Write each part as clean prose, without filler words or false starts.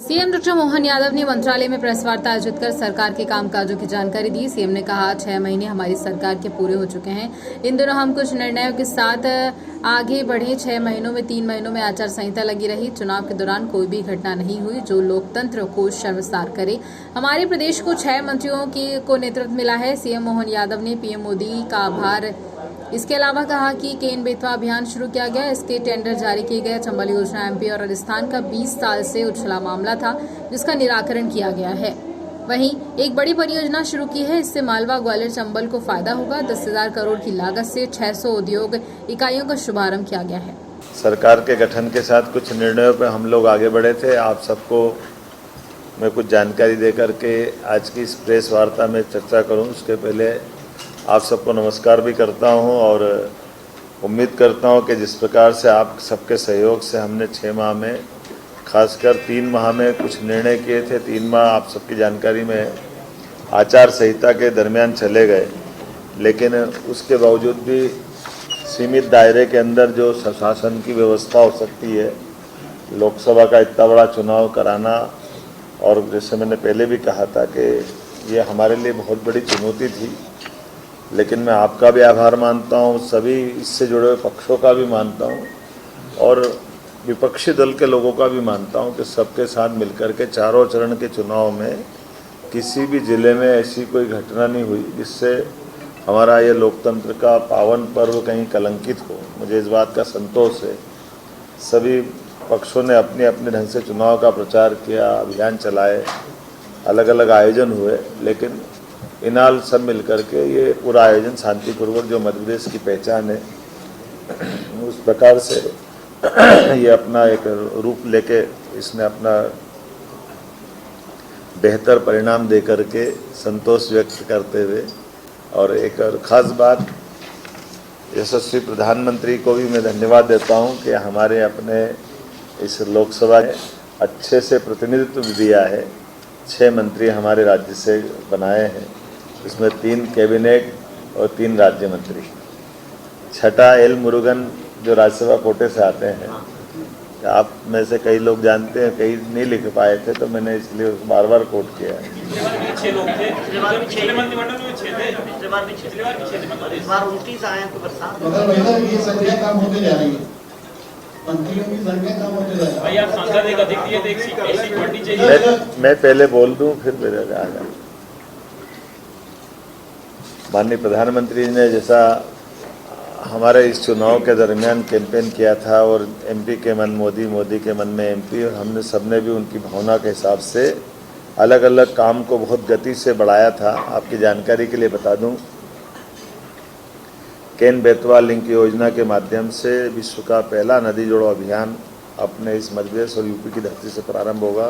CM doctor Mohan Yadav ने मंत्रालय में प्रेस वार्ता आयोजित कर सरकार के कामकाजों की जानकारी दी। सीएम ने कहा 6 महीने हमारी सरकार के पूरे हो चुके हैं। इन दिनों हम कुछ निर्णयों के साथ आगे बढ़े। 6 महीनों में 3 महीनों में आचार संहिता लगी रही। चुनाव के दौरान कोई भी घटना नहीं हुई जो लोकतंत्र को शर्मसार करे। हमारे प्रदेश को 6 मंत्रियों को नेतृत्व मिला है। सीएम मोहन यादव ने पीएम मोदी का आभार इसके अलावा कहा कि केन बेतवा अभियान शुरू किया गया, इसके टेंडर जारी किए गए। चंबल योजना एमपी और राजस्थान का 20 साल से उछला मामला था जिसका निराकरण किया गया है। वहीं एक बड़ी परियोजना शुरू की है, इससे मालवा ग्वालियर चंबल को फायदा होगा। 10,000 करोड़ की लागत से 600 उद्योग इकाइयों का शुभारंभ किया गया है। सरकार के गठन के साथ कुछ निर्णयों पर हम लोग आगे बढ़े थे। आप सबको मैं कुछ जानकारी देकर के आज की इस प्रेस वार्ता में चर्चा करूं, उसके पहले आप सबको नमस्कार भी करता हूं और उम्मीद करता हूं कि जिस प्रकार से आप सबके सहयोग से हमने 6 माह में, खासकर 3 माह में कुछ निर्णय किए थे। 3 माह आप सबकी जानकारी में आचार संहिता के दरमियान चले गए, लेकिन उसके बावजूद भी सीमित दायरे के अंदर जो शासन की व्यवस्था हो सकती है, लोकसभा का इतना बड़ा चुनाव कराना, और जैसे मैंने पहले भी कहा था कि ये हमारे लिए बहुत बड़ी चुनौती थी। लेकिन मैं आपका भी आभार मानता हूँ, सभी इससे जुड़े हुए पक्षों का भी मानता हूँ और विपक्षी दल के लोगों का भी मानता हूँ कि सबके साथ मिलकर के चारों चरण के चुनाव में किसी भी ज़िले में ऐसी कोई घटना नहीं हुई जिससे हमारा ये लोकतंत्र का पावन पर्व कहीं कलंकित हो। मुझे इस बात का संतोष है। सभी पक्षों ने अपने अपने ढंग से चुनाव का प्रचार किया, अभियान चलाए, अलग अलग आयोजन हुए, लेकिन इनाल सब मिलकर के ये पूरा आयोजन शांतिपूर्वक, जो मध्य प्रदेश की पहचान है, उस प्रकार से ये अपना एक रूप लेके इसने अपना बेहतर परिणाम दे करके संतोष व्यक्त करते हुए, और एक और ख़ास बात यशस्वी प्रधानमंत्री को भी मैं धन्यवाद देता हूं कि हमारे अपने इस लोकसभा ने अच्छे से प्रतिनिधित्व दिया है। 6 मंत्री हमारे राज्य से बनाए हैं, इसमें 3 कैबिनेट और 3 राज्य मंत्री। छठा एल मुरुगन जो राज्यसभा कोटे से आते हैं, आप में से कई लोग जानते हैं, कई नहीं लिख पाए थे, तो मैंने इसलिए बार बार कोट किया है। मैं पहले बोल दूं फिर मेरे आगे। माननीय प्रधानमंत्री ने जैसा हमारे इस चुनाव के दरमियान कैंपेन किया था, और एमपी के मन मोदी, मोदी के मन में एमपी, और हमने सबने भी उनकी भावना के हिसाब से अलग अलग काम को बहुत गति से बढ़ाया था। आपकी जानकारी के लिए बता दूं, केन बेतवा लिंक योजना के माध्यम से विश्व का पहला नदी जोड़ो अभियान अपने इस मध्य प्रदेश और यूपी की धरती से प्रारंभ होगा,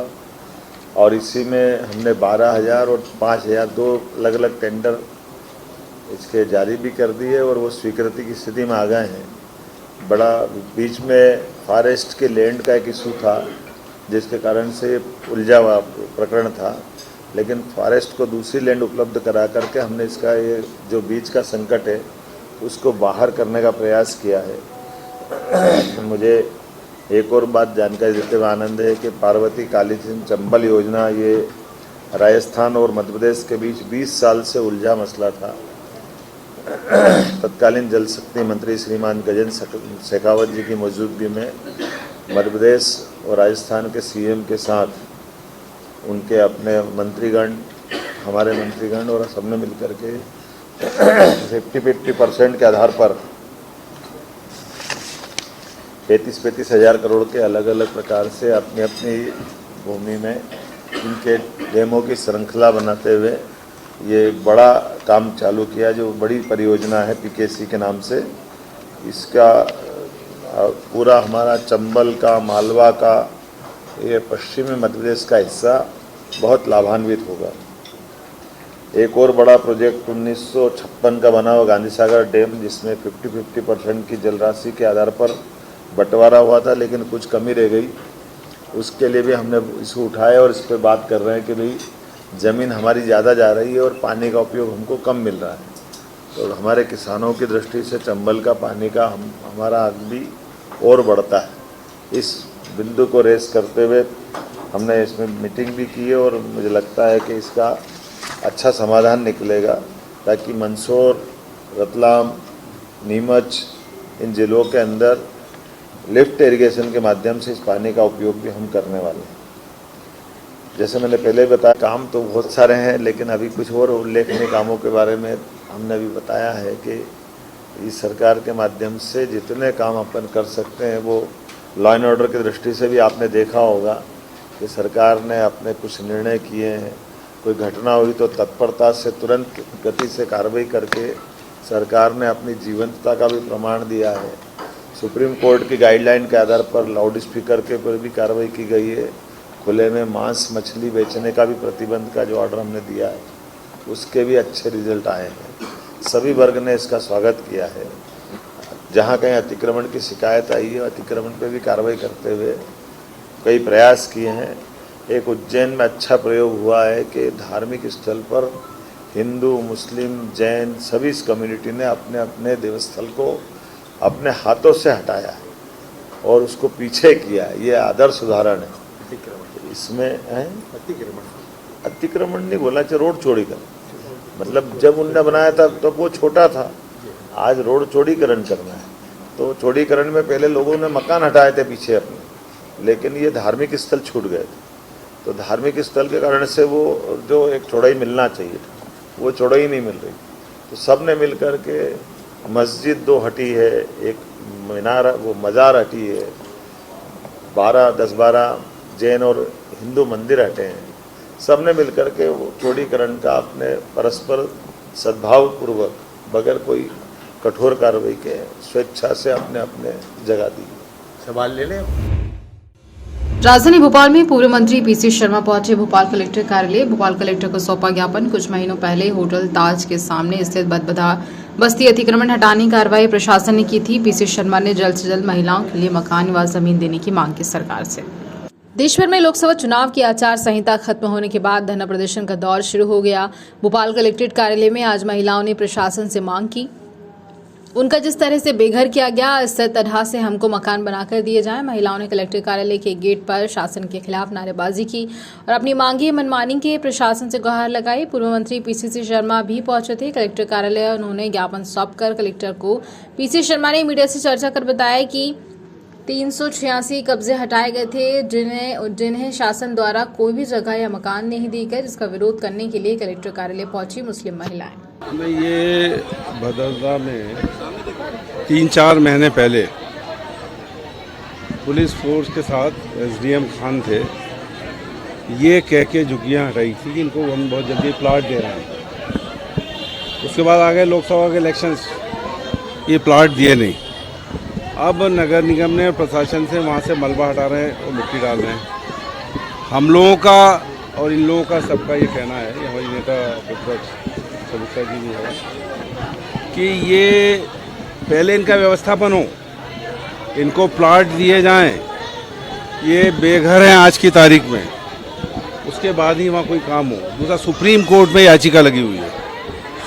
और इसी में हमने 12,000 और 5,000 2 अलग अलग टेंडर इसके जारी भी कर दिए और वो स्वीकृति की स्थिति में आ गए हैं। बड़ा बीच में फॉरेस्ट के लैंड का एक इशू था जिसके कारण से उलझा हुआ प्रकरण था, लेकिन फॉरेस्ट को दूसरी लैंड उपलब्ध करा करके हमने इसका ये जो बीच का संकट है उसको बाहर करने का प्रयास किया है। मुझे एक और बात जानकारी देते हुए आनंद है कि पार्वती काली सिंह चंबल योजना, ये राजस्थान और मध्य प्रदेश के बीच 20 साल से उलझा मसला था। तत्कालीन जल शक्ति मंत्री श्रीमान गजेंद्र शेखावत जी की मौजूदगी में मध्य प्रदेश और राजस्थान के सीएम के साथ उनके अपने मंत्रीगण, हमारे मंत्रीगण और सबने मिलकर के 50-50% के आधार पर 35-35 हज़ार करोड़ के अलग अलग प्रकार से अपनी अपनी भूमि में इनके डेमो की श्रृंखला बनाते हुए ये बड़ा काम चालू किया, जो बड़ी परियोजना है पीकेसी के नाम से। इसका पूरा हमारा चंबल का, मालवा का, ये पश्चिमी मध्य प्रदेश का हिस्सा बहुत लाभान्वित होगा। एक और बड़ा प्रोजेक्ट 1956 का बना हुआ गांधी सागर डैम, जिसमें 50-50% की जल राशि के आधार पर बंटवारा हुआ था, लेकिन कुछ कमी रह गई। उसके लिए भी हमने इसको उठाया और इस पर बात कर रहे हैं कि भाई ज़मीन हमारी ज़्यादा जा रही है और पानी का उपयोग हमको कम मिल रहा है। तो हमारे किसानों की दृष्टि से चंबल का पानी का हमारा भी और बढ़ता है। इस बिंदु को रेस करते हुए हमने इसमें मीटिंग भी की है और मुझे लगता है कि इसका अच्छा समाधान निकलेगा, ताकि मंदसौर, रतलाम, नीमच इन जिलों के अंदर लिफ्ट इरिगेशन के माध्यम से इस पानी का उपयोग भी हम करने वाले हैं। जैसे मैंने पहले बताया, काम तो बहुत सारे हैं, लेकिन अभी कुछ और उल्लेखनीय कामों के बारे में हमने अभी बताया है कि इस सरकार के माध्यम से जितने काम अपन कर सकते हैं, वो लॉ एंड ऑर्डर की दृष्टि से भी आपने देखा होगा कि सरकार ने अपने कुछ निर्णय किए हैं। कोई घटना हुई तो तत्परता से तुरंत गति से कार्रवाई करके सरकार ने अपनी जीवंतता का भी प्रमाण दिया है। सुप्रीम कोर्ट की गाइडलाइन के आधार पर लाउड स्पीकर के ऊपर भी कार्रवाई की गई है। खुले में मांस मछली बेचने का भी प्रतिबंध का जो ऑर्डर हमने दिया है, उसके भी अच्छे रिजल्ट आए हैं। सभी वर्ग ने इसका स्वागत किया है। जहाँ कहीं अतिक्रमण की शिकायत आई है, अतिक्रमण पे भी कार्रवाई करते हुए कई प्रयास किए हैं। एक उज्जैन में अच्छा प्रयोग हुआ है कि धार्मिक स्थल पर हिंदू, मुस्लिम, जैन सभी इस कम्युनिटी ने अपने अपने देवस्थल को अपने हाथों से हटाया है और उसको पीछे किया है। ये आदर्श उदाहरण है। इसमें अतिक्रमण नहीं बोला, रोड चौड़ीकरण, मतलब जब उनने बनाया था तो वो छोटा था, आज रोड चौड़ीकरण करना है। तो चौड़ीकरण में पहले लोगों ने मकान हटाए थे पीछे अपने, लेकिन ये धार्मिक स्थल छूट गए थे। तो धार्मिक स्थल के कारण से वो जो एक चौड़ाई मिलना चाहिए वो चौड़ाई नहीं मिल रही। तो सब ने मिल कर के मस्जिद 2 हटी है, एक मीनार वो मज़ार हटी है, 10-12 जैन और हिंदू मंदिर हटे हैं। सब ने मिल कर के वो चौड़ीकरण का अपने परस्पर सद्भावपूर्वक बगैर कोई कठोर कार्रवाई के स्वेच्छा से अपने अपने जगह दी। सवाल ले लें। राजधानी भोपाल में पूर्व मंत्री पीसी शर्मा पहुंचे भोपाल कलेक्टर कार्यालय। भोपाल कलेक्टर को सौंपा ज्ञापन। कुछ महीनों पहले होटल ताज के सामने स्थित बदबदा बस्ती अतिक्रमण हटाने की कार्रवाई प्रशासन ने की थी। पीसी शर्मा ने जल्द से जल्द महिलाओं के लिए मकान व जमीन देने की मांग की सरकार से। देश भर में लोकसभा चुनाव की आचार संहिता खत्म होने के बाद धरना प्रदर्शन का दौर शुरू हो गया। भोपाल कलेक्ट्रेट कार्यालय में आज महिलाओं ने प्रशासन से मांग की। उनका जिस तरह से बेघर किया गया, इस तरह से हमको मकान बनाकर दिए जाएं। महिलाओं ने कलेक्टर कार्यालय के गेट पर शासन के खिलाफ नारेबाजी की और अपनी मांगे मनमानी के प्रशासन से गुहार लगाई। पूर्व मंत्री पीसी शर्मा भी पहुंचे थे कलेक्टर कार्यालय। उन्होंने ज्ञापन सौंपकर कलेक्टर को पीसी शर्मा ने मीडिया से चर्चा कर बताया कि 386 कब्जे हटाए गए थे, जिन्हें शासन द्वारा कोई भी जगह या मकान नहीं दी गई, जिसका विरोध करने के लिए कलेक्टर कार्यालय पहुंची मुस्लिम महिलाएं। ये भदरदा में 3-4 महीने पहले पुलिस फोर्स के साथ एसडीएम खान थे, ये कह के झुग्गियाँ हटाई थी कि इनको हम बहुत जल्दी प्लाट दे रहे हैं। उसके बाद आ गए लोकसभा के इलेक्शंस, ये प्लाट दिए नहीं। अब नगर निगम ने प्रशासन से वहाँ से मलबा हटा रहे हैं और मिट्टी डाल रहे हैं। हम लोगों का और इन लोगों का सबका ये कहना है, हमारी नेता सविता जी भी है, कि ये पहले इनका व्यवस्थापन हो, इनको प्लाट दिए जाएं, ये बेघर हैं आज की तारीख में, उसके बाद ही वहाँ कोई काम हो। दूसरा, सुप्रीम कोर्ट में याचिका लगी हुई है।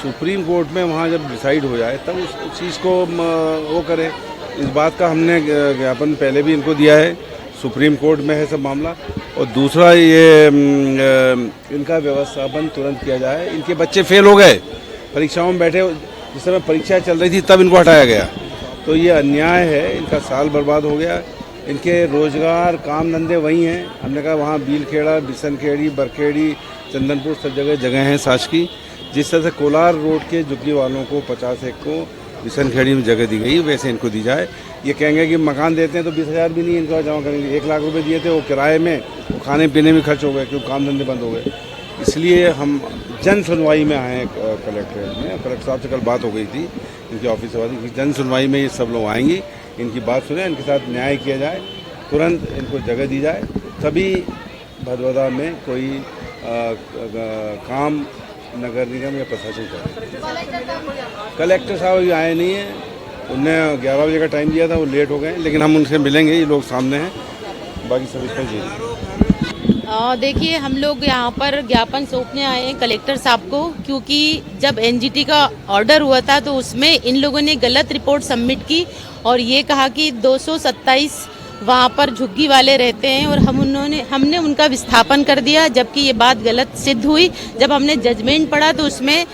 सुप्रीम कोर्ट में वहाँ जब डिसाइड हो जाए तब उस चीज़ को वो करें। इस बात का हमने ज्ञापन पहले भी इनको दिया है, सुप्रीम कोर्ट में है सब मामला। और दूसरा, ये इनका व्यवस्थापन तुरंत किया जाए। इनके बच्चे फेल हो गए परीक्षाओं में बैठे, जिस समय परीक्षा चल रही थी तब इनको हटाया गया, तो ये अन्याय है। इनका साल बर्बाद हो गया। इनके रोजगार काम धंधे वही हैं। हमने कहा वहाँ बीलखेड़ा, बिसनखेड़ी, बरखेड़ी, चंदनपुर सब जगह हैं शासकीय। जिस तरह से कोलार रोड के झुग्गी वालों को 50 एक को बिसनखेड़ी में जगह दी गई, वैसे इनको दी जाए। ये कहेंगे कि मकान देते हैं तो 20,000 भी नहीं इनको जमा करेंगे। 1 लाख रुपए दिए थे, वो किराए में, वो खाने पीने में खर्च हो गए क्योंकि काम धंधे बंद हो गए। इसलिए हम जन सुनवाई में आए कलेक्ट्रेट में। कलेक्टर साहब से कल बात हो गई थी इनके ऑफिस वाली, जन सुनवाई में ये सब लोग आएंगे, इनकी बात सुने, इनके साथ न्याय किया जाए, तुरंत इनको जगह दी जाए, तभी भदरदा में कोई काम नगर निगम या प्रशासन करे। कलेक्टर साहब अभी आए नहीं हैं, उनने 11 बजे का टाइम दिया था, वो लेट हो गए, लेकिन हम उनसे मिलेंगे, ये लोग सामने हैं। बाकी सब इसका जी। देखिए, हम लोग यहाँ पर ज्ञापन सौंपने आए हैं कलेक्टर साहब को, क्योंकि जब एनजीटी का ऑर्डर हुआ था तो उसमें इन लोगों ने गलत रिपोर्ट सबमिट की और ये कहा कि 227 वहाँ पर झुग्गी वाले रहते हैं और हमने उनका विस्थापन कर दिया, जबकि ये बात गलत सिद्ध हुई। जब हमने जजमेंट पढ़ा तो उसमें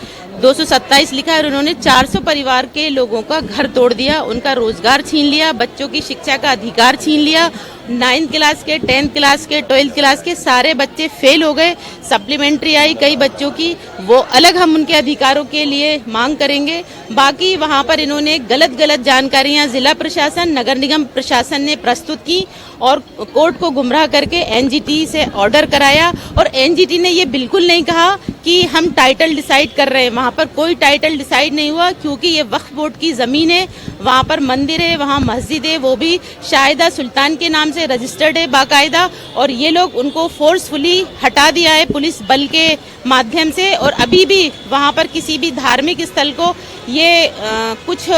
227 लिखा है और उन्होंने 400 परिवार के लोगों का घर तोड़ दिया, उनका रोजगार छीन लिया, बच्चों की शिक्षा का अधिकार छीन लिया। 9th क्लास के, 10th क्लास के, 12th क्लास के सारे बच्चे फेल हो गए। सप्लीमेंट्री आई कई बच्चों की, वो अलग हम उनके अधिकारों के लिए मांग करेंगे। बाकी वहाँ पर इन्होंने गलत जानकारियाँ जिला प्रशासन, नगर निगम प्रशासन ने प्रस्तुत की और कोर्ट को गुमराह करके एनजीटी से ऑर्डर कराया। और एनजीटी ने ये बिल्कुल नहीं कहा कि हम टाइटल डिसाइड कर रहे हैं। वहाँ पर कोई टाइटल डिसाइड नहीं हुआ, क्योंकि ये वक्फ बोर्ड की जमीन है, वहाँ पर मंदिर है, वहाँ मस्जिद है, वो भी शाहिदा सुल्तान के नाम से रजिस्टर्ड है बाकायदा। और ये लोग उनको फोर्सफुली हटा दिया है पुलिस बल के माध्यम से। और अभी भी वहाँ पर किसी भी धार्मिक स्थल को ये कुछ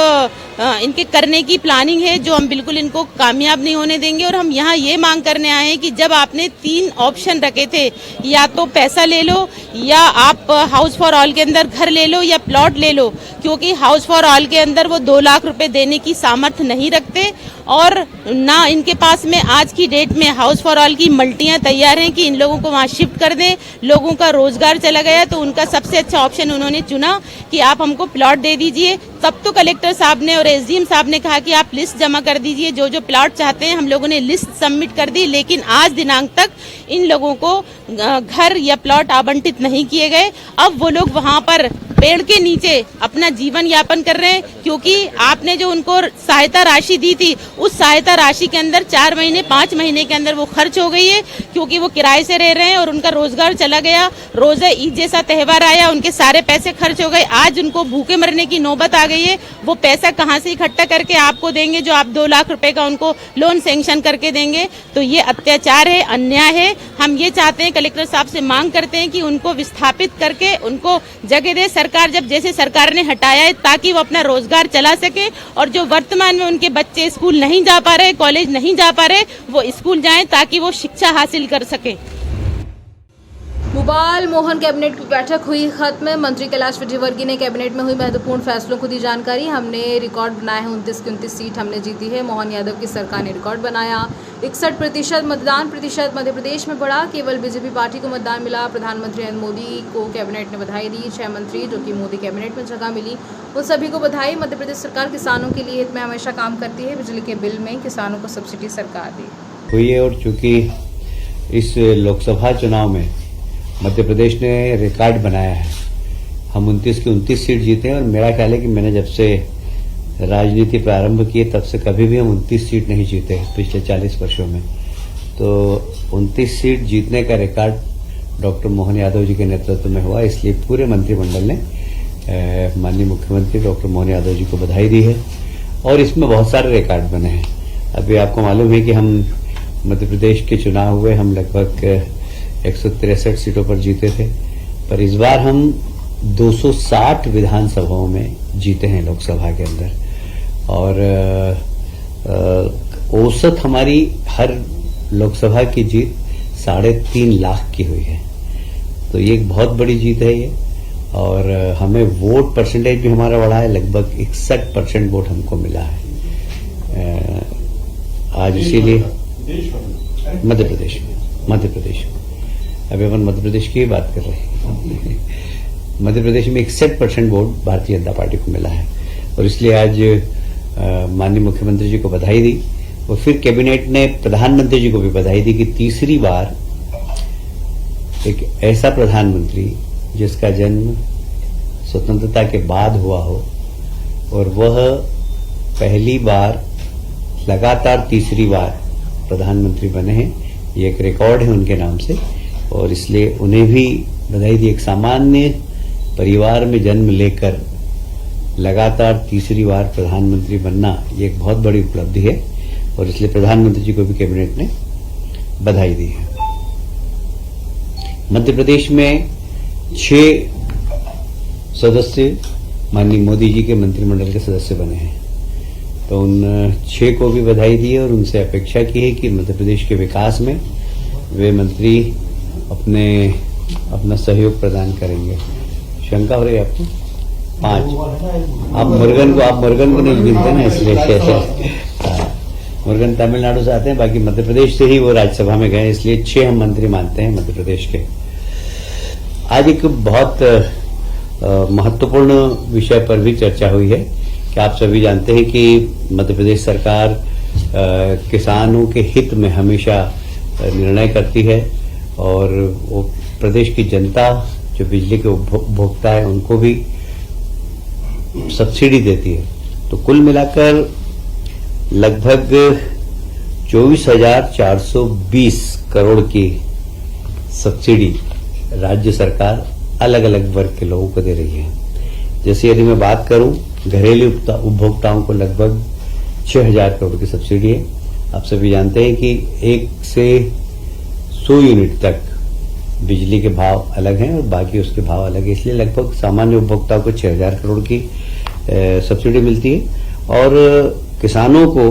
इनके करने की प्लानिंग है, जो हम बिल्कुल इनको कामयाब नहीं होने देंगे। और हम यहाँ ये मांग करने आए हैं कि जब आपने 3 ऑप्शन रखे थे, या तो पैसा ले लो, या आप हाउस फॉर ऑल के अंदर घर ले लो, या प्लॉट ले लो, क्योंकि हाउस फॉर ऑल के अंदर वो 2 लाख रुपए देने की सामर्थ्य नहीं रखते और ना इनके पास में आज की डेट में हाउस फॉर ऑल की मल्टियां तैयार हैं कि इन लोगों को वहाँ शिफ्ट कर दें। लोगों का रोजगार चला गया, तो उनका सबसे अच्छा ऑप्शन उन्होंने चुना कि आप हमको प्लॉट दे दीजिए। तब तो कलेक्टर साहब ने और एसडीएम साहब ने कहा कि आप लिस्ट जमा कर दीजिए, जो जो प्लॉट चाहते हैं। हम लोगों ने लिस्ट सबमिट कर दी, लेकिन आज दिनांक तक इन लोगों को घर या प्लॉट आवंटित नहीं किए गए। अब वो लोग वहाँ पर पेड़ के नीचे अपना जीवन यापन कर रहे हैं, क्योंकि आपने जो उनको सहायता राशि दी थी, उस सहायता राशि के अंदर 4 महीने 5 महीने के अंदर वो खर्च हो गई है, क्योंकि वो किराए से रह रहे हैं और उनका रोजगार चला गया। रोजे ईद जैसा त्यौहार आया, उनके सारे पैसे खर्च हो गए। आज उनको भूखे मरने की नौबत आ गई है। वो पैसा कहाँ से इकट्ठा करके आपको देंगे, जो आप 2 लाख रुपए का उनको लोन सैंक्शन करके देंगे? तो ये अत्याचार है, अन्याय है। हम ये चाहते हैं, कलेक्टर साहब से मांग करते हैं कि उनको विस्थापित करके उनको जगह दे सरकार, जब जैसे सरकार ने हटाया है, ताकि वो अपना रोजगार चला सके। और जो वर्तमान में उनके बच्चे स्कूल नहीं जा पा रहे, कॉलेज नहीं जा पा रहे, वो स्कूल जाएं ताकि वो शिक्षा हासिल कर सके। भोपाल मोहन कैबिनेट की बैठक हुई खत्म। मंत्री कैलाश विजयवर्गीय ने कैबिनेट में हुई महत्वपूर्ण फैसलों को दी जानकारी। हमने रिकॉर्ड बनाया है, 29 की 29 सीट हमने जीती है। मोहन यादव की सरकार ने रिकॉर्ड बनाया। 61% मतदान प्रतिशत मध्य प्रदेश में बढ़ा। केवल बीजेपी पार्टी को मतदान मिला। प्रधानमंत्री नरेंद्र मोदी को कैबिनेट ने बधाई दी। 6 मंत्री जो कि मोदी कैबिनेट में जगह मिली, उन सभी को बधाई। मध्य प्रदेश सरकार किसानों के लिए हित में हमेशा काम करती है। बिजली के बिल में किसानों को सब्सिडी सरकार दी हुई है। और चूंकि इस लोकसभा चुनाव में मध्य प्रदेश ने रिकॉर्ड बनाया है, हम 29 की 29 सीट जीते हैं। और मेरा ख्याल है कि मैंने जब से राजनीति प्रारंभ की तब से कभी भी हम 29 सीट नहीं जीते पिछले 40 वर्षों में। तो 29 सीट जीतने का रिकॉर्ड डॉक्टर मोहन यादव जी के नेतृत्व में हुआ, इसलिए पूरे मंत्रिमंडल ने माननीय मुख्यमंत्री डॉक्टर मोहन यादव जी को बधाई दी है। और इसमें बहुत सारे रिकॉर्ड बने हैं। अभी आपको मालूम है कि हम मध्य प्रदेश के चुनाव हुए, हम लगभग 163 सीटों पर जीते थे, पर इस बार हम 260 विधानसभाओं में जीते हैं लोकसभा के अंदर। और औसत हमारी हर लोकसभा की जीत 3.5 लाख की हुई है। तो ये एक बहुत बड़ी जीत है ये। और हमें वोट परसेंटेज भी हमारा बढ़ा है, लगभग 61% वोट हमको मिला है आज। इसीलिए मध्य प्रदेश में अभी अपन मध्य प्रदेश की बात कर रहे हैं। मध्य प्रदेश में 61% वोट भारतीय जनता पार्टी को मिला है। और इसलिए आज माननीय मुख्यमंत्री जी को बधाई दी। और फिर कैबिनेट ने प्रधानमंत्री जी को भी बधाई दी कि तीसरी बार एक ऐसा प्रधानमंत्री जिसका जन्म स्वतंत्रता के बाद हुआ हो, और वह पहली बार लगातार तीसरी बार प्रधानमंत्री बने हैं। ये एक रिकॉर्ड है उनके नाम से, और इसलिए उन्हें भी बधाई दी। एक सामान्य परिवार में जन्म लेकर लगातार तीसरी बार प्रधानमंत्री बनना, ये एक बहुत बड़ी उपलब्धि है। और इसलिए प्रधानमंत्री जी को भी कैबिनेट ने बधाई दी है। मध्य प्रदेश में 6 सदस्य माननीय मोदी जी के मंत्रिमंडल के सदस्य बने हैं। तो उन 6 को भी बधाई दी है और उनसे अपेक्षा की है कि मध्य प्रदेश के विकास में वे मंत्री अपना सहयोग प्रदान करेंगे। शंका हो रही है आपको? 5 आप मुर्गन को नहीं गिनते ना, इसलिए मुरुगन तमिलनाडु से आते हैं, बाकी मध्य प्रदेश से ही वो राज्यसभा में गए, इसलिए 6 हम मंत्री मानते हैं मध्य प्रदेश के। आज एक बहुत महत्वपूर्ण विषय पर भी चर्चा हुई है कि आप सभी जानते हैं कि मध्य प्रदेश सरकार किसानों के हित में हमेशा निर्णय करती है और वो प्रदेश की जनता जो बिजली के उपभोक्ता है उनको भी सब्सिडी देती है। तो कुल मिलाकर लगभग 24,420 करोड़ की सब्सिडी राज्य सरकार अलग अलग वर्ग के लोगों को दे रही है। जैसे यदि मैं बात करूं, घरेलू उपभोक्ताओं को लगभग 6,000 करोड़ की सब्सिडी है। आप सभी जानते हैं कि 1 से 100 यूनिट तक बिजली के भाव अलग हैं और बाकी उसके भाव अलग है, इसलिए लगभग सामान्य उपभोक्ताओं को 6,000 करोड़ की सब्सिडी मिलती है। और किसानों को,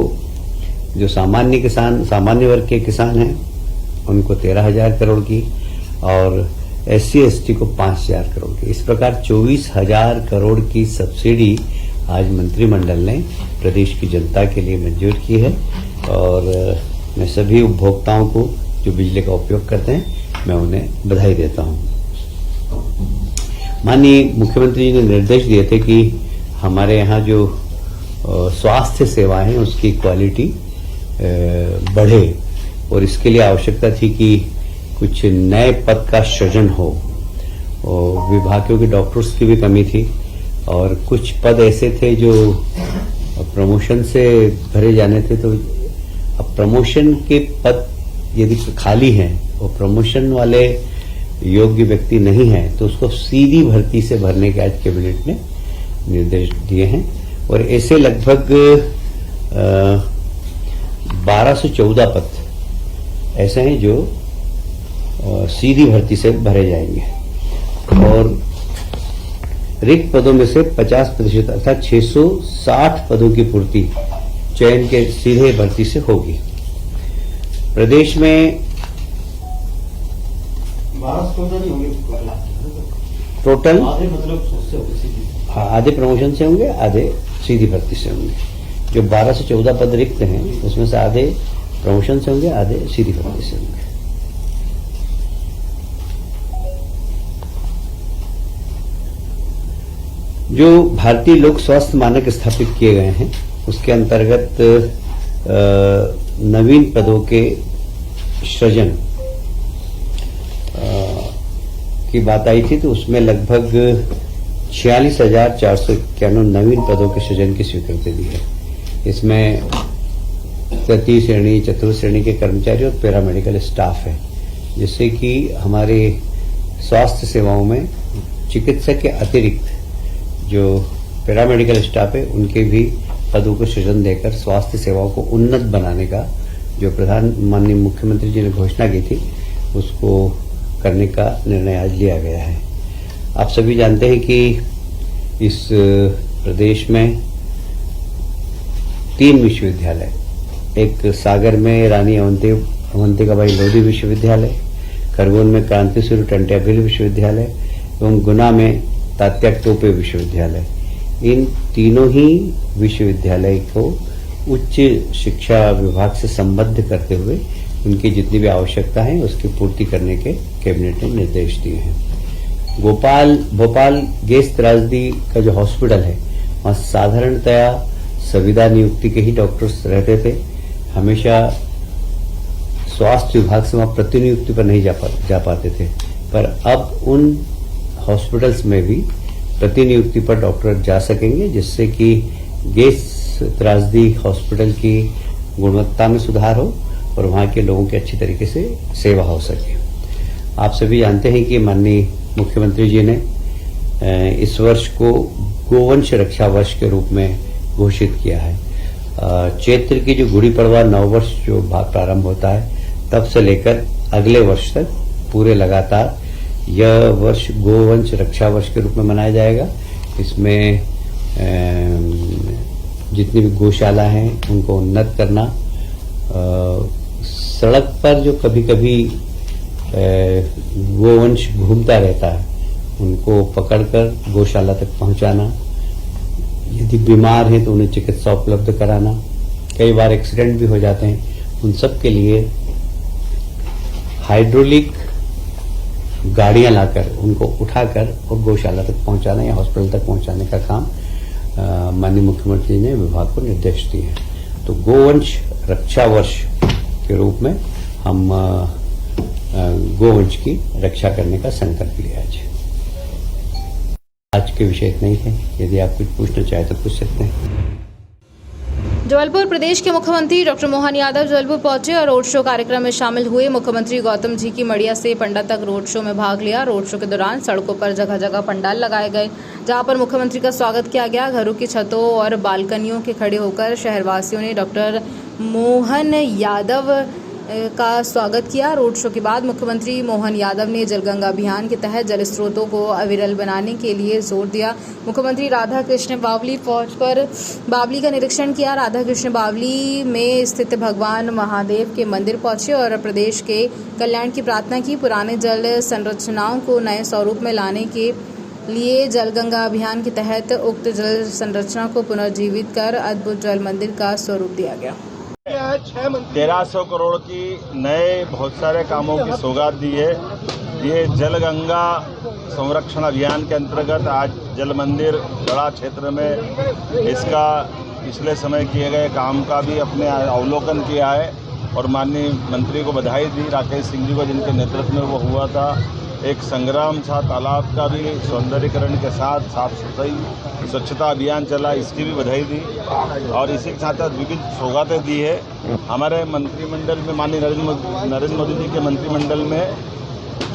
जो सामान्य वर्ग के किसान हैं, उनको 13,000 करोड़ की और SC/ST को 5,000 करोड़ की। इस प्रकार 24,000 करोड़ की सब्सिडी आज मंत्रिमंडल ने प्रदेश की जनता के लिए मंजूर की है। और मैं सभी उपभोक्ताओं को जो बिजली का उपयोग करते हैं, मैं उन्हें बधाई देता हूं। माननीय मुख्यमंत्री जी ने निर्देश दिए थे कि हमारे यहाँ जो स्वास्थ्य सेवाएं हैं उसकी क्वालिटी बढ़े और इसके लिए आवश्यकता थी कि कुछ नए पद का सृजन हो। और विभागों के डॉक्टर्स की भी कमी थी और कुछ पद ऐसे थे जो प्रमोशन से भरे जाने थे। तो अब प्रमोशन के पद यदि खाली हैं और प्रमोशन वाले योग्य व्यक्ति नहीं है तो उसको सीधी भर्ती से भरने के आज कैबिनेट ने निर्देश दिए हैं। और ऐसे लगभग 1214 पद ऐसे हैं जो सीधी भर्ती से भरे जाएंगे और रिक्त पदों में से 50% अर्थात 660 पदों की पूर्ति चयन के सीधे भर्ती से होगी। प्रदेश में टोटल आधे प्रमोशन से होंगे, आधे सीधी भर्ती से होंगे। जो 12 से 14 पद रिक्त हैं उसमें से आधे प्रमोशन से होंगे, आधे सीधी भर्ती से होंगे। जो भारतीय लोक स्वास्थ्य मानक स्थापित किए गए हैं उसके अंतर्गत नवीन पदों के सृजन की बात आई थी, तो उसमें लगभग 46,491 नवीन पदों के सृजन की स्वीकृति दी है। इसमें तृतीय श्रेणी, चतुर्थ श्रेणी के कर्मचारी और पैरामेडिकल स्टाफ है, जिससे कि हमारे स्वास्थ्य सेवाओं में चिकित्सक के अतिरिक्त जो पैरामेडिकल स्टाफ है उनके भी पदों को सृजन देकर स्वास्थ्य सेवाओं को उन्नत बनाने का जो माननीय मुख्यमंत्री जी ने घोषणा की थी उसको करने का निर्णय आज लिया गया है। आप सभी जानते हैं कि इस प्रदेश में 3 विश्वविद्यालय, एक सागर में रानी अवंतिकाबाई लोधी विश्वविद्यालय, खरगोन में क्रांति सूर्य टंट्याभिल विश्वविद्यालय एवं गुना में तात्या टोपे विश्वविद्यालय, इन तीनों ही विश्वविद्यालय को उच्च शिक्षा विभाग से संबद्ध करते हुए उनकी जितनी भी आवश्यकता है उसकी पूर्ति करने के कैबिनेट ने निर्देश दिए हैं। भोपाल गैस त्रासदी का जो हॉस्पिटल है वहाँ साधारणतया संविदा नियुक्ति के ही डॉक्टर्स रहते थे, हमेशा स्वास्थ्य विभाग से वहाँ प्रतिनियुक्ति पर नहीं जा पाते थे, पर अब उन हॉस्पिटल्स में भी प्रतिनियुक्ति पर डॉक्टर जा सकेंगे, जिससे कि गैस त्रासदी हॉस्पिटल की गुणवत्ता में सुधार हो और वहाँ के लोगों की अच्छी तरीके से सेवा हो सके। आप सभी जानते हैं कि माननीय मुख्यमंत्री जी ने इस वर्ष को गोवंश रक्षा वर्ष के रूप में घोषित किया है। चैत्र की जो गुड़ी पड़वा नववर्ष जो प्रारंभ होता है तब से लेकर अगले वर्ष तक पूरे लगातार यह वर्ष गोवंश रक्षा वर्ष के रूप में मनाया जाएगा। इसमें जितनी भी गौशाला हैं उनको उन्नत करना, सड़क पर जो कभी कभी गोवंश घूमता रहता है उनको पकड़कर गौशाला तक पहुंचाना, यदि बीमार हैं तो उन्हें चिकित्सा उपलब्ध कराना, कई बार एक्सीडेंट भी हो जाते हैं, उन सब के लिए हाइड्रोलिक गाड़ियां लाकर उनको उठाकर और गौशाला तक पहुंचाने या हॉस्पिटल तक पहुंचाने का काम माननीय मुख्यमंत्री ने विभाग को निर्देश दिए हैं। तो गोवंश रक्षा वर्ष के रूप में हम गोवंश की रक्षा करने का संकल्प लिया आज के विषय इतना ही है। यदि आप कुछ पूछना चाहे तो पूछ सकते हैं। जबलपुर प्रदेश के मुख्यमंत्री डॉक्टर मोहन यादव जबलपुर पहुंचे और रोड शो कार्यक्रम में शामिल हुए। मुख्यमंत्री गौतम जी की मड़िया से पंडा तक रोड शो में भाग लिया। रोड शो के दौरान सड़कों पर जगह जगह पंडाल लगाए गए, जहां पर मुख्यमंत्री का स्वागत किया गया। घरों की छतों और बालकनियों के खड़े होकर शहरवासियों ने डॉक्टर मोहन यादव का स्वागत किया। रोड शो के बाद मुख्यमंत्री मोहन यादव ने जलगंगा अभियान के तहत जल स्रोतों को अविरल बनाने के लिए जोर दिया। मुख्यमंत्री राधा कृष्ण बावली पहुंचकर बावली का निरीक्षण किया। राधा कृष्ण बावली में स्थित भगवान महादेव के मंदिर पहुंचे और प्रदेश के कल्याण की प्रार्थना की। पुराने जल संरचनाओं को नए स्वरूप में लाने के लिए जलगंगा अभियान के तहत उक्त जल संरचना को पुनर्जीवित कर अद्भुत जल मंदिर का स्वरूप दिया गया। 1300 करोड़ की नए बहुत सारे कामों की सौगात दी है। ये जलगंगा संरक्षण अभियान के अंतर्गत आज जल मंदिर बड़ा क्षेत्र में इसका पिछले समय किए गए काम का भी अपने अवलोकन किया है और माननीय मंत्री को बधाई दी, राकेश सिंह जी को, जिनके नेतृत्व में वो हुआ था। एक संग्राम था तालाब का भी सौंदर्यीकरण के साथ साफ सफाई स्वच्छता अभियान चला, इसकी भी बधाई दी और इसी के साथ साथ विभिन्न सौगातें दी है। हमारे मंत्रिमंडल में माननीय नरेंद्र मोदी जी के मंत्रिमंडल में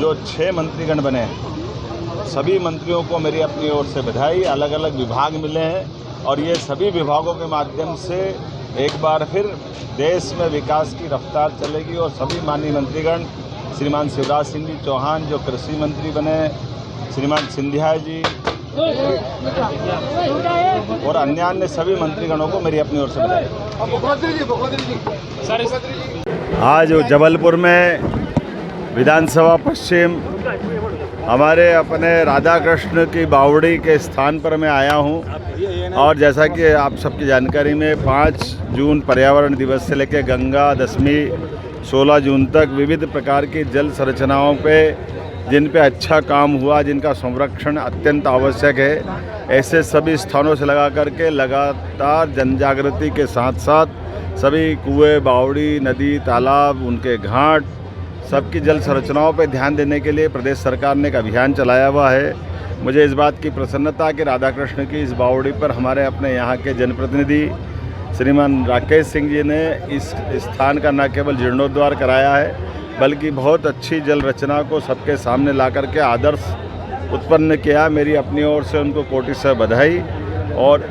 जो 6 मंत्रीगण बने हैं, सभी मंत्रियों को मेरी अपनी ओर से बधाई। अलग अलग विभाग मिले हैं और ये सभी विभागों के माध्यम से एक बार फिर देश में विकास की रफ्तार चलेगी और सभी माननीय मंत्रीगण, श्रीमान शिवराज सिंह जी चौहान जो कृषि मंत्री बने, श्रीमान सिंधिया जी और अन्य सभी मंत्रीगणों को मेरी अपनी ओर से बधाई। आज जबलपुर में विधानसभा पश्चिम हमारे अपने राधा कृष्ण की बावड़ी के स्थान पर मैं आया हूं और जैसा कि आप सबकी जानकारी में 5 जून पर्यावरण दिवस से लेकर गंगा दशमी 16 जून तक विविध प्रकार की जल संरचनाओं पे जिन पे अच्छा काम हुआ, जिनका संरक्षण अत्यंत आवश्यक है, ऐसे सभी स्थानों से लगा करके लगातार जनजागृति के साथ साथ सभी कुएं, बावड़ी, नदी, तालाब, उनके घाट, सबकी जल संरचनाओं पे ध्यान देने के लिए प्रदेश सरकार ने एक अभियान चलाया हुआ है। मुझे इस बात की प्रसन्नता कि राधा कृष्ण की इस बावड़ी पर हमारे अपने यहाँ के जनप्रतिनिधि श्रीमान राकेश सिंह जी ने इस स्थान का न केवल जीर्णोद्धार कराया है बल्कि बहुत अच्छी जल रचना को सबके सामने ला करके आदर्श उत्पन्न किया। मेरी अपनी ओर से उनको कोटि से बधाई। और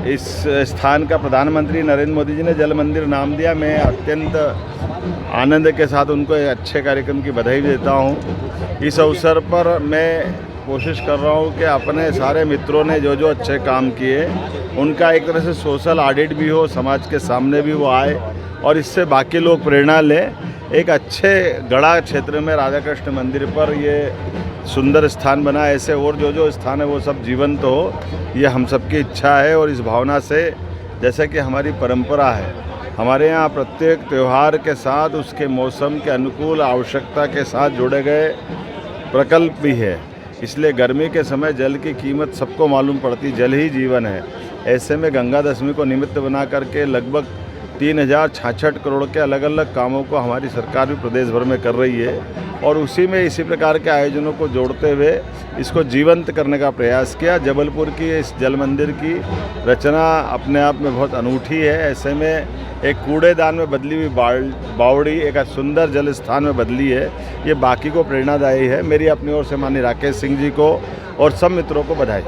इस स्थान का प्रधानमंत्री नरेंद्र मोदी जी ने जल मंदिर नाम दिया। मैं अत्यंत आनंद के साथ उनको एक अच्छे कार्यक्रम की बधाई देता हूँ। इस अवसर पर मैं कोशिश कर रहा हूँ कि अपने सारे मित्रों ने जो जो अच्छे काम किए उनका एक तरह से सोशल ऑडिट भी हो, समाज के सामने भी वो आए और इससे बाकी लोग प्रेरणा लें। एक अच्छे गढ़ा क्षेत्र में राधा कृष्ण मंदिर पर ये सुंदर स्थान बना, ऐसे और जो जो स्थान है वो सब जीवंत हो, ये हम सबकी इच्छा है। और इस भावना से जैसे कि हमारी परंपरा है, हमारे यहाँ प्रत्येक त्यौहार के साथ उसके मौसम के अनुकूल आवश्यकता के साथ जुड़े गए प्रकल्प भी है। इसलिए गर्मी के समय जल की कीमत सबको मालूम पड़ती, जल ही जीवन है। ऐसे में गंगा दशमी को निमित्त बना करके लगभग 3066 करोड़ के अलग अलग कामों को हमारी सरकार भी प्रदेश भर में कर रही है और उसी में इसी प्रकार के आयोजनों को जोड़ते हुए इसको जीवंत करने का प्रयास किया। जबलपुर की इस जल मंदिर की रचना अपने आप में बहुत अनूठी है। ऐसे में एक कूड़ेदान में बदली हुई बावड़ी एक सुंदर जल स्थान में बदली है, ये बाकी को प्रेरणादायी है। मेरी अपनी ओर से माननीय राकेश सिंह जी को और सब मित्रों को बधाई।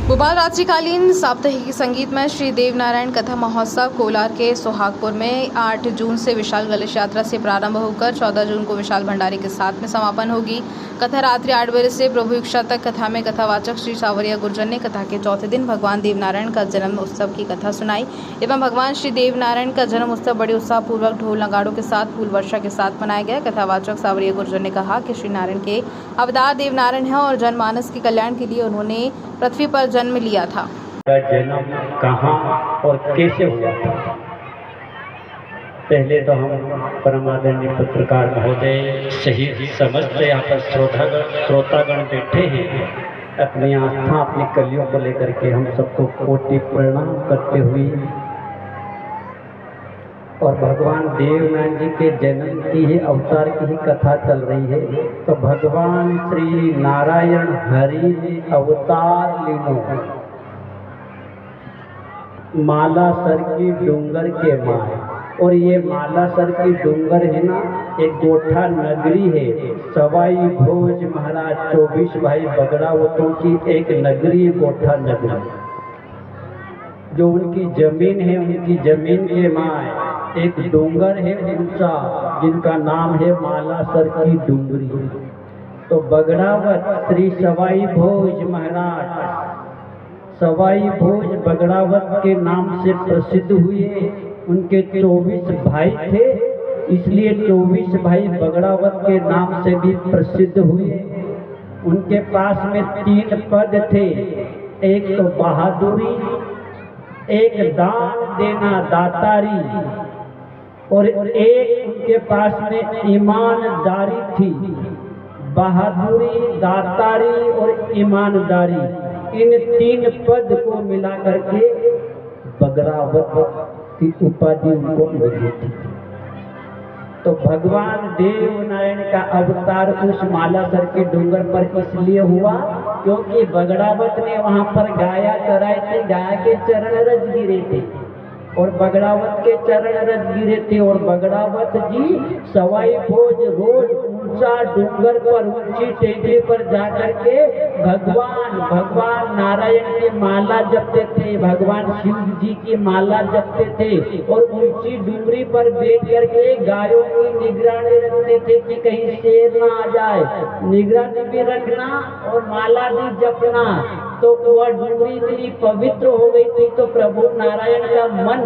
भोपाल रात्रिकालीन साप्ताहिक संगीत में श्री देवनारायण कथा महोत्सव कोलार के सोहागपुर में 8 जून से विशाल कलश यात्रा से प्रारंभ होकर 14 जून को विशाल भंडारे के साथ में समापन होगी। कथा रात्रि 8 बजे से प्रभु इच्छा तक। कथा में कथावाचक श्री सावरिया गुर्जर ने कथा के चौथे दिन भगवान देवनारायण का जन्म उत्सव की कथा सुनाई एवं भगवान श्री देवनारायण का जन्म उत्सव बड़े उत्साह पूर्वक ढोल नगाड़ों के साथ फूल वर्षा के साथ मनाया गया। कथावाचक सावरिया गुर्जर ने कहा कि श्री नारायण के अवतार देवनारायण हैं और जनमानस के कल्याण के लिए उन्होंने पृथ्वी पर जन्म लिया था। का जन्म कहाँ और कैसे हुआ था। पहले तो हम परमादरणीय पत्रकार महोदय सहित समस्त यहाँ पर श्रोतागण बैठे हैं, अपनी आस्था अपनी कलियों को लेकर के हम सबको कोटि प्रणाम करते हुए और भगवान देवनारायण जी के जन्म की ही अवतार की ही कथा चल रही है। तो भगवान श्री नारायण हरि जी अवतार लीनो मालासर की डूंगर के माए, और ये मालासर की डूंगर है ना, एक गोठा नगरी है। सवाई भोज महाराज 24 भाई बगड़ावतों की एक नगरी, गोठा नगरी, जो उनकी जमीन है, उनकी जमीन के माए एक डूंगर है ऊंचा, जिनका नाम है मालासर की डूंगरी। तो बगड़ावत श्री सवाई भोज महाराज सवाई भोज बगड़ावत के नाम से प्रसिद्ध हुए। उनके 24 भाई थे, इसलिए 24 भाई बगड़ावत के नाम से भी प्रसिद्ध हुए। उनके पास में 3 पद थे, एक तो बहादुरी, एक दान देना दातारी, और एक उनके पास में ईमानदारी थी। बहादुरी, दातारी और ईमानदारी, इन 3 पद को मिला करके बगड़ावत की उपाधि उनको मिली थी। तो भगवान देवनारायण का अवतार उस मालासर के डूंगर पर इसलिए हुआ क्योंकि बगड़ावत ने वहां पर गाया चराए थे, गाय के चरण रज गिरे थे और बगड़ावत के चरण रज गिरे थे। और बगड़ावत जी सवाई भोज रोज ऊंचा डूंगर पर, ऊंची टेकरी पर जाकर के भगवान नारायण की माला जपते थे, भगवान शिव जी की माला जपते थे, और ऊंची डूंगरी पर बैठ करके गायों की निगरानी रखते थे कि कहीं शेर ना आ जाए। निगरानी भी रखना और माला भी जपना। तो वह डूंगरी इतनी पवित्र हो गई थी, तो प्रभु नारायण का मन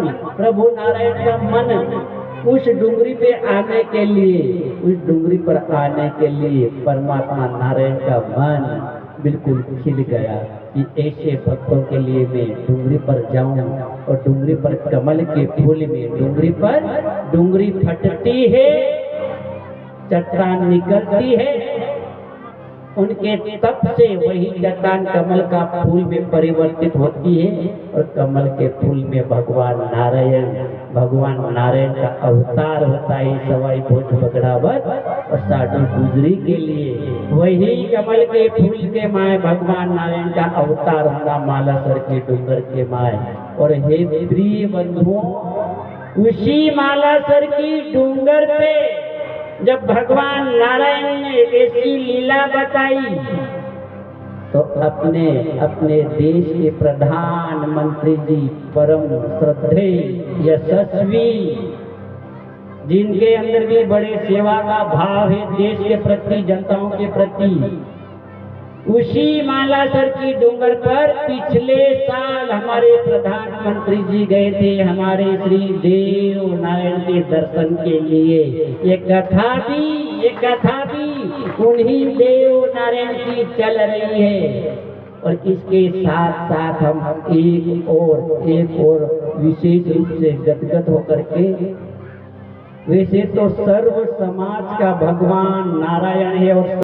उस डूंगरी पे आने के लिए, उस डूंगरी पर आने के लिए परमात्मा नारायण का मन बिल्कुल खिल गया कि ऐसे भक्तों के लिए मैं डूंगरी पर जाऊं। और डूंगरी पर कमल के फूल में डूंगरी फटती है, चट्टान निकलती है, उनके तप से वही चट्टान कमल का फूल में परिवर्तित होती है, और कमल के फूल में भगवान नारायण का अवतार होता है सवाई भोज बगड़ावत और साधु गुजरी के लिए। वही कमल के फूल के माए भगवान नारायण का अवतार होगा मालासर के डूंगर के माए। और हे प्रिय बंधुओं, उसी मालासर की डूंगर पे जब भगवान नारायण ने ऐसी लीला बताई तो अपने देश के प्रधानमंत्री जी परम श्रद्धेय यशस्वी, जिनके अंदर भी बड़े सेवा का भाव है देश के प्रति, जनताओं के प्रति, उसी मालासर की डूंगर पर पिछले साल हमारे प्रधानमंत्री जी गए थे हमारे श्री देव नारायण के दर्शन के लिए। ये कथा भी उन्हीं देव नारायण की चल रही है। और इसके साथ साथ हम एक और विशेष रूप से गदगद होकर के, वैसे तो सर्व समाज का भगवान नारायण है और